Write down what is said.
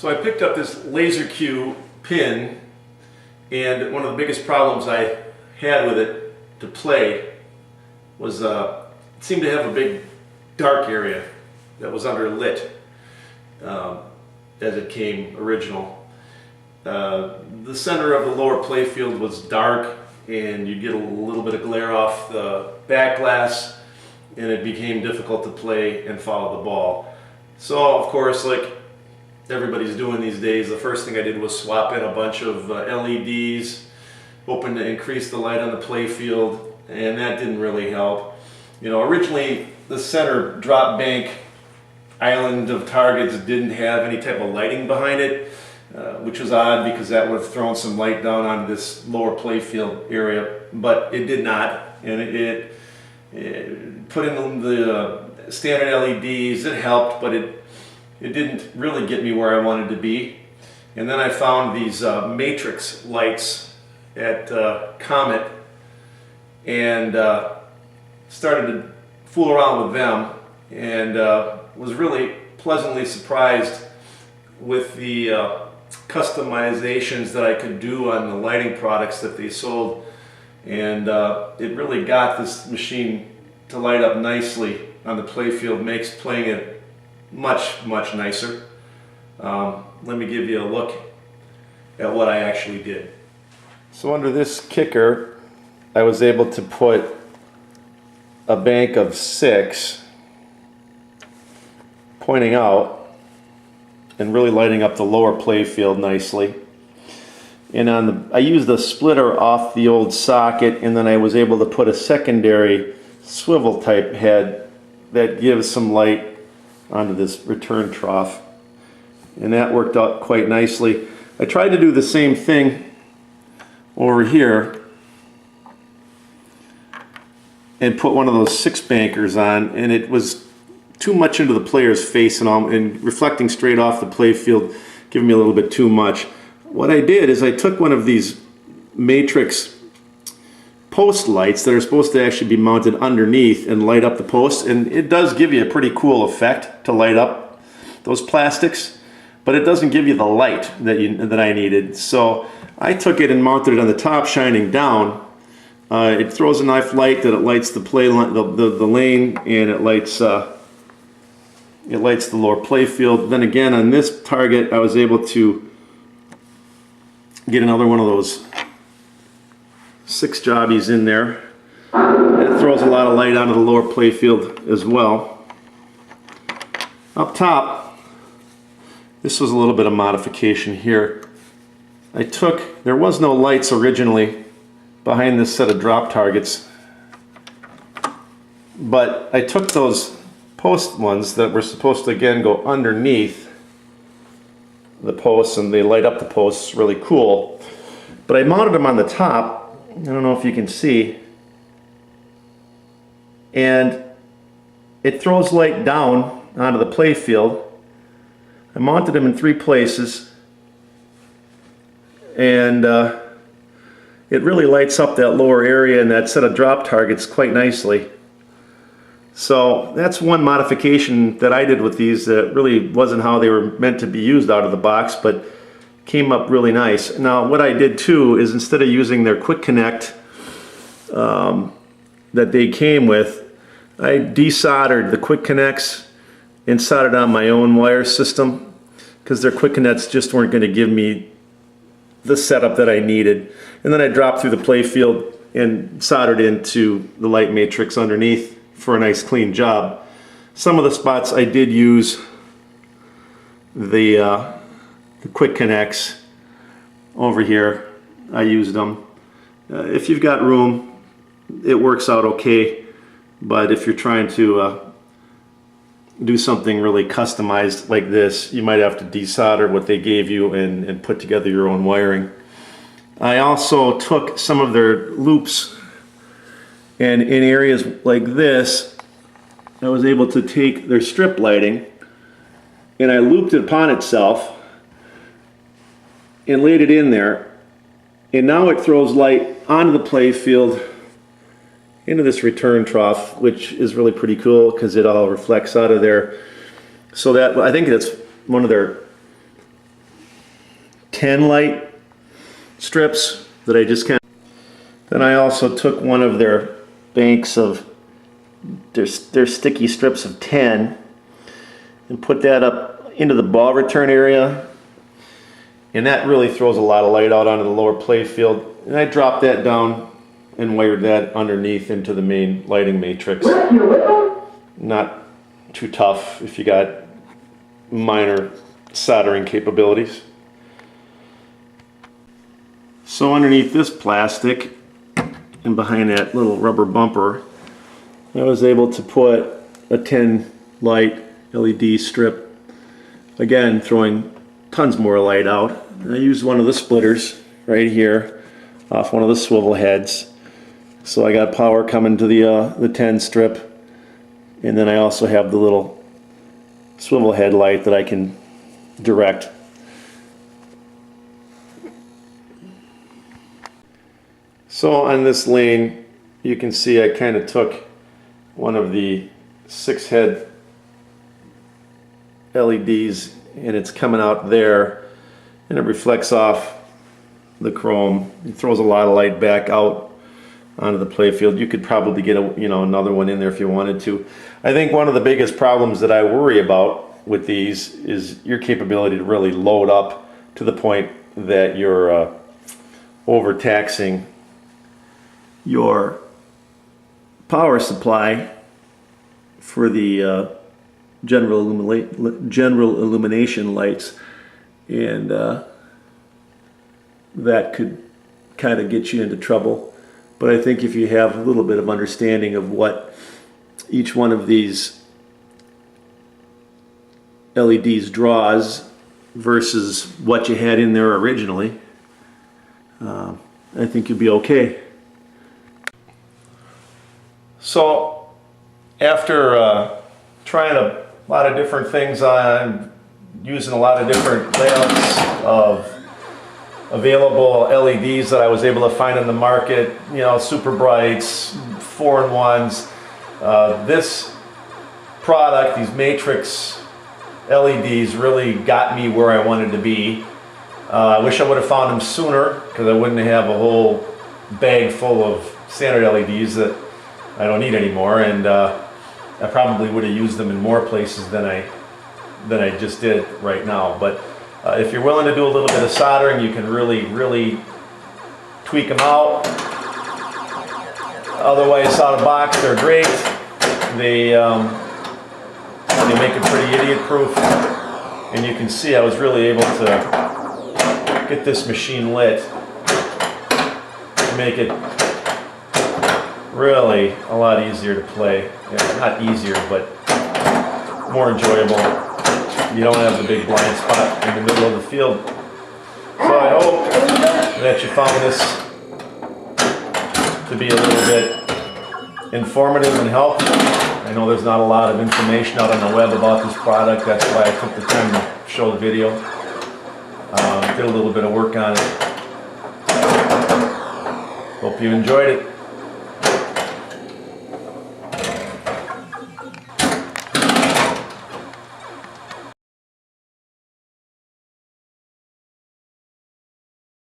So I picked up this laser Q pin, and one of the biggest problems I had with it to play was it seemed to have a big dark area that was underlit as it came original. The center of the lower play field was dark, and you'd get a little bit of glare off the back glass, and it became difficult to play and follow the ball. So of course, like everybody's doing these days, the first thing I did was swap in a bunch of LEDs, hoping to increase the light on the play field, and that didn't really help. You know, originally the center drop bank island of targets didn't have any type of lighting behind it, which was odd because that would have thrown some light down onto this lower play field area, but it did not, and it put in the standard LEDs. It helped, but it didn't really get me where I wanted to be. And then I found these matrix lights at Comet, and started to fool around with them, and was really pleasantly surprised with the customizations that I could do on the lighting products that they sold. And it really got this machine to light up nicely on the play field, makes playing it much nicer. Let me give you a look at what I actually did. So under this kicker, I was able to put a bank of 6 pointing out and really lighting up the lower play field nicely. And I used the splitter off the old socket, and then I was able to put a secondary swivel type head that gives some light onto this return trough, and that worked out quite nicely. I tried to do the same thing over here and put one of those 6 bankers on, and it was too much into the player's face and reflecting straight off the play field, giving me a little bit too much. What I did is I took one of these matrix post lights that are supposed to actually be mounted underneath and light up the posts, and it does give you a pretty cool effect to light up those plastics, but it doesn't give you the light that I needed. So I took it and mounted it on the top, shining down. It throws enough light that it lights the play the lane, and it lights the lower play field. Then again, on this target, I was able to get another one of those 6 jobbies in there. It throws a lot of light onto the lower play field as well. Up top, this was a little bit of modification here. There was no lights originally behind this set of drop targets, but I took those post ones that were supposed to again go underneath the posts, and they light up the posts really cool, but I mounted them on the top. I don't know if you can see, and it throws light down onto the play field. I mounted them in 3 places, and it really lights up that lower area and that set of drop targets quite nicely. So that's one modification that I did with these that really wasn't how they were meant to be used out of the box, but came up really nice. Now what I did too is, instead of using their quick connect that they came with, I desoldered the quick connects and soldered on my own wire system, because their quick connects just weren't going to give me the setup that I needed. And then I dropped through the play field and soldered into the light matrix underneath for a nice clean job. Some of the spots I did use the quick connects over here. I used them. If you've got room, it works out okay, but if you're trying to do something really customized like this, you might have to desolder what they gave you and put together your own wiring. I also took some of their loops, and in areas like this, I was able to take their strip lighting and I looped it upon itself and laid it in there, and now it throws light onto the play field into this return trough, which is really pretty cool because it all reflects out of there. So that, I think that's one of their 10 light strips that I just kind of... Then I also took one of their banks of their sticky strips of 10 and put that up into the ball return area, and that really throws a lot of light out onto the lower play field. And I dropped that down and wired that underneath into the main lighting matrix. Not too tough if you got minor soldering capabilities. So underneath this plastic and behind that little rubber bumper, I was able to put a 10 light LED strip, again throwing tons more light out. And I used one of the splitters right here off one of the swivel heads, so I got power coming to the 10 strip, and then I also have the little swivel head light that I can direct. So on this lane, you can see I kind of took one of the 6 head LEDs, and it's coming out there, and it reflects off the chrome. It throws a lot of light back out onto the playfield. You could probably get another one in there if you wanted to. I think one of the biggest problems that I worry about with these is your capability to really load up to the point that you're overtaxing your power supply for the general illumination lights, and that could kind of get you into trouble. But I think if you have a little bit of understanding of what each one of these LEDs draws versus what you had in there originally, I think you'll be okay. So after trying a lot of different things on, using a lot of different layouts of available LEDs that I was able to find in the market, super brights, 4-in-1s, this product, these matrix LEDs, really got me where I wanted to be. I wish I would have found them sooner, because I wouldn't have a whole bag full of standard LEDs that I don't need anymore, and I probably would have used them in more places than I just did right now. But if you're willing to do a little bit of soldering, you can really tweak them out. Otherwise, out of the box, they're great. They make it pretty idiot-proof, and you can see I was really able to get this machine lit to make it really a lot easier to play. Not easier, but more enjoyable. You don't have the big blind spot in the middle of the field. So I hope that you found this to be a little bit informative and helpful. I know there's not a lot of information out on the web about this product. That's why I took the time to show the video. Did a little bit of work on it. Hope you enjoyed it.